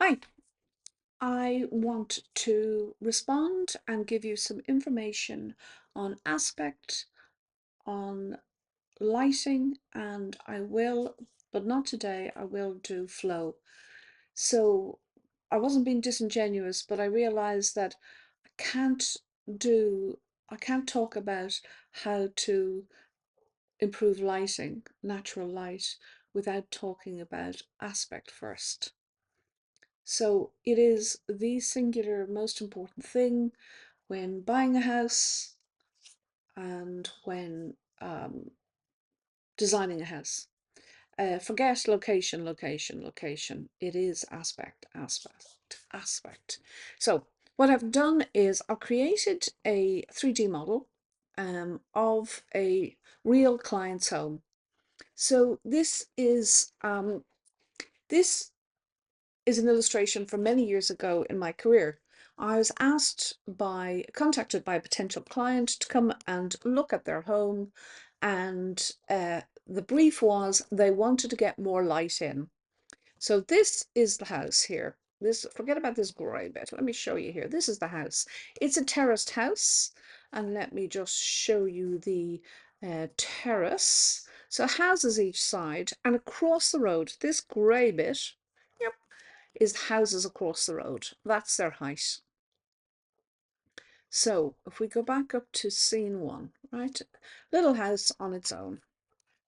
Hi, I want to respond and give you some information on aspect, on lighting, and I will, but not today, I will do flow. So I wasn't being disingenuous, but I realized that I can't do, I can't talk about how to improve lighting, natural light, without talking about aspect first. So it is the singular most important thing when buying a house and when designing a house. Forget location, location, location. It is aspect, aspect, aspect. So what I've done is I've created a 3D model of a real client's home. So this is an illustration from many years ago in my career. I was contacted by a potential client to come and look at their home, and the brief was they wanted to get more light in. So this is the house here. Forget about this grey bit. Let me show you here. This is the house. It's a terraced house, and let me just show you the terrace. So houses each side, and across the road, this grey bit, yep, is houses across the road. That's their height. So if we go back up to scene one, right? Little house on its own.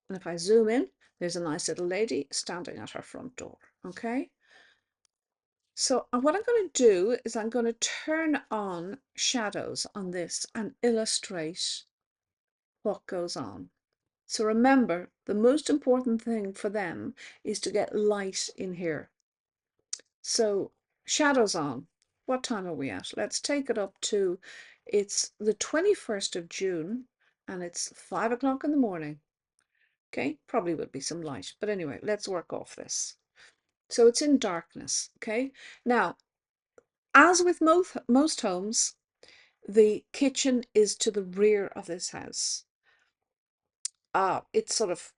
And if I zoom in, there's a nice little lady standing at her front door. Okay. So what I'm going to do is I'm going to turn on shadows on this and illustrate what goes on. So remember, the most important thing for them is to get light in here. So shadows on. What time are we at? Let's take it up to, it's the 21st of June and it's 5 o'clock in the morning. Okay, probably will be some light, but anyway, let's work off this. So it's in darkness. Okay, now, as with most homes, the kitchen is to the rear of this house. It's sort of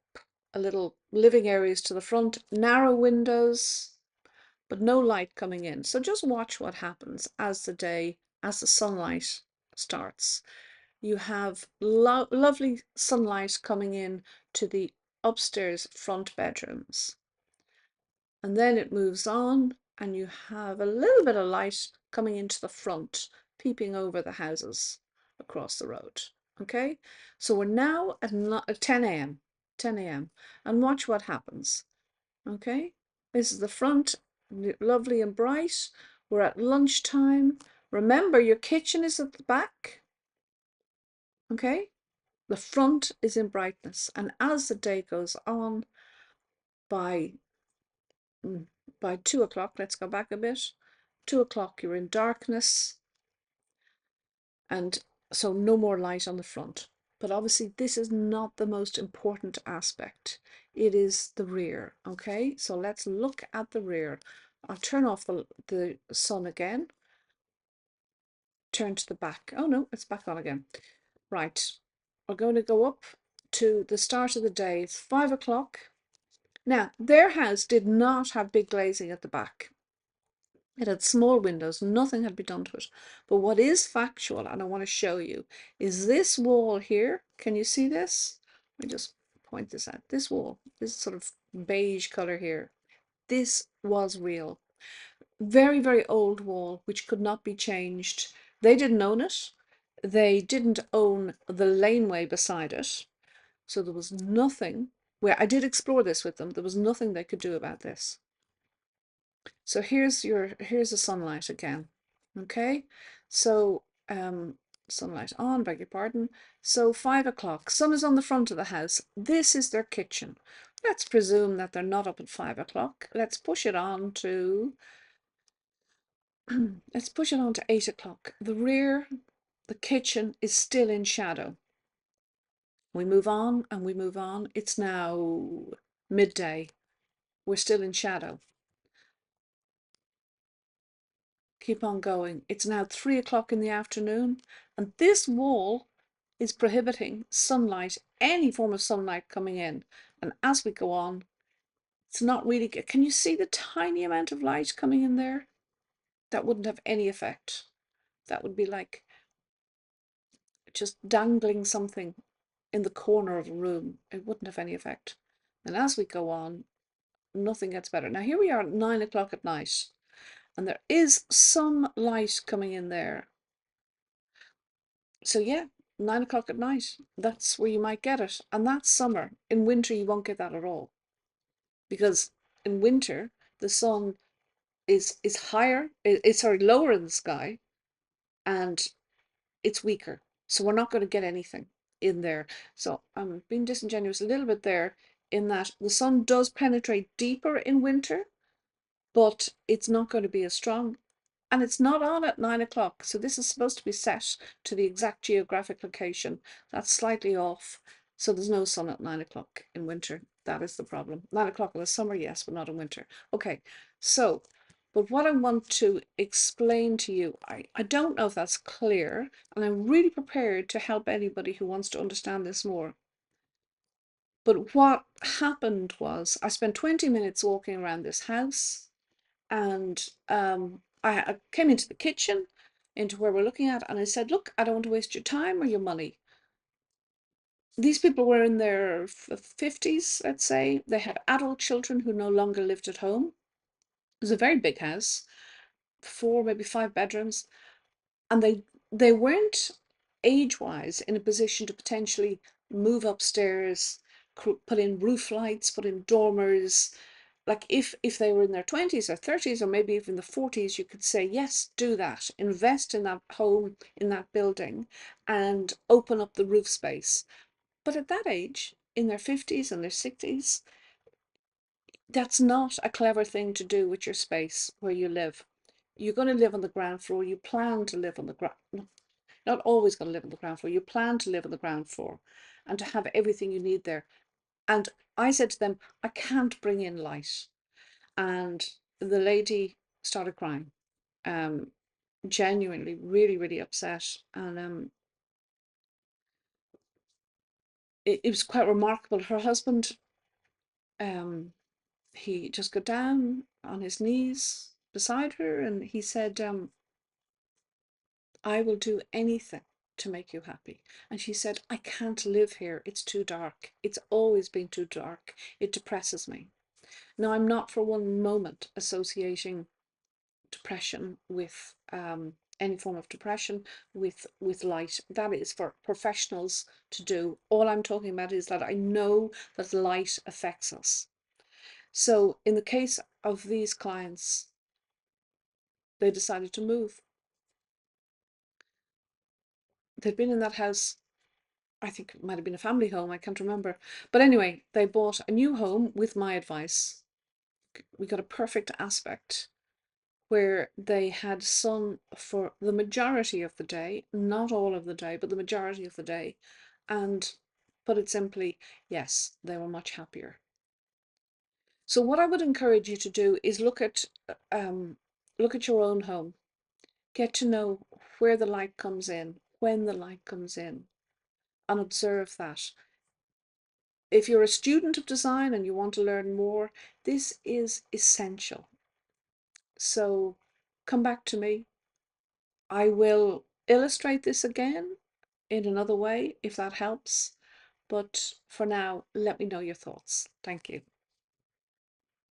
a little living areas to the front, narrow windows, but no light coming in. So just watch what happens as the sunlight starts. You have lovely sunlight coming in to the upstairs front bedrooms. And then it moves on, and you have a little bit of light coming into the front, peeping over the houses across the road. Okay, so we're now at 10 a.m. 10 a.m. and watch what happens. Okay, this is the front, lovely and bright. We're at lunchtime. Remember, your kitchen is at the back. Okay, the front is in brightness, and as the day goes on, by by 2 o'clock, let's go back a bit. 2 o'clock, you're in darkness, and so no more light on the front. But obviously, this is not the most important aspect. It is the rear. Okay, so let's look at the rear. I'll turn off the sun again. Turn to the back. Oh no, it's back on again. Right, we're going to go up to the start of the day. It's 5 o'clock. Now, their house did not have big glazing at the back. It had small windows, nothing had been done to it. But what is factual, and I want to show you, is this wall here. Can you see this? Let me just point this out. This wall, this sort of beige color here, this was real. Very, very old wall, which could not be changed. They didn't own it. They didn't own the laneway beside it. So there was nothing, where I did explore this with them, there was nothing they could do about this. So here's the sunlight again. Okay, so sunlight on, beg your pardon. So 5 o'clock, sun is on the front of the house. This is their kitchen. Let's presume that they're not up at 5 o'clock. Let's push it on to let's push it on to 8 o'clock. The rear, the kitchen is still in shadow. We move on and we move on. It's now midday. We're still in shadow. Keep on going. It's now 3 o'clock in the afternoon, and this wall is prohibiting sunlight, any form of sunlight coming in. And as we go on, It's not really good. Can you see the tiny amount of light coming in there? That wouldn't have any effect. That would be like just dangling something in the corner of a room. It wouldn't have any effect. And as we go on, nothing gets better. Now here we are at 9 o'clock at night, and there is some light coming in there. So yeah, 9 o'clock at night, that's where you might get it. And that's summer. In winter, you won't get that at all. Because in winter, the sun is higher, it's sorry, lower in the sky, and it's weaker. So we're not going to get anything in there. So I'm being disingenuous a little bit there in that the sun does penetrate deeper in winter, but it's not going to be as strong. And it's not on at 9 o'clock. So this is supposed to be set to the exact geographic location. That's slightly off. So there's no sun at 9 o'clock in winter. That is the problem. 9 o'clock in the summer, yes, but not in winter. Okay, so, but what I want to explain to you, I don't know if that's clear, and I'm really prepared to help anybody who wants to understand this more. But what happened was I spent 20 minutes walking around this house, and I came into the kitchen, into where we're looking at, and I said, look, I don't want to waste your time or your money. These people were in their 50s, let's say. They had adult children who no longer lived at home. It was a very big house, 4, maybe 5 bedrooms, and they weren't age-wise in a position to potentially move upstairs, put in roof lights, put in dormers. Like if they were in their 20s or 30s or maybe even the 40s, you could say, yes, do that, invest in that home, in that building, and open up the roof space. But at that age, in their 50s and their 60s, that's not a clever thing to do with your space where you live. You're going to live on the ground floor. You plan to live on the ground, not always going to live on the ground floor. You plan to live on the ground floor and to have everything you need there. And I said to them, I can't bring in light. And the lady started crying, genuinely, really, really upset. And it was quite remarkable. Her husband, he just got down on his knees beside her and he said, I will do anything to make you happy. And she said, I can't live here. It's too dark. It's always been too dark. It depresses me. Now, I'm not for one moment associating depression with any form of depression with light. That is for professionals to do. All I'm talking about is that I know that light affects us. So in the case of these clients, they decided to move. They'd been in that house, I think it might have been a family home, I can't remember. But anyway, they bought a new home with my advice. We got a perfect aspect where they had sun for the majority of the day, not all of the day, but the majority of the day. And put it simply, yes, they were much happier. So what I would encourage you to do is look at your own home. Get to know where the light comes in, when the light comes in, and observe that. If you're a student of design and you want to learn more, this is essential. So come back to me. I will illustrate this again in another way if that helps. But for now, let me know your thoughts. Thank you.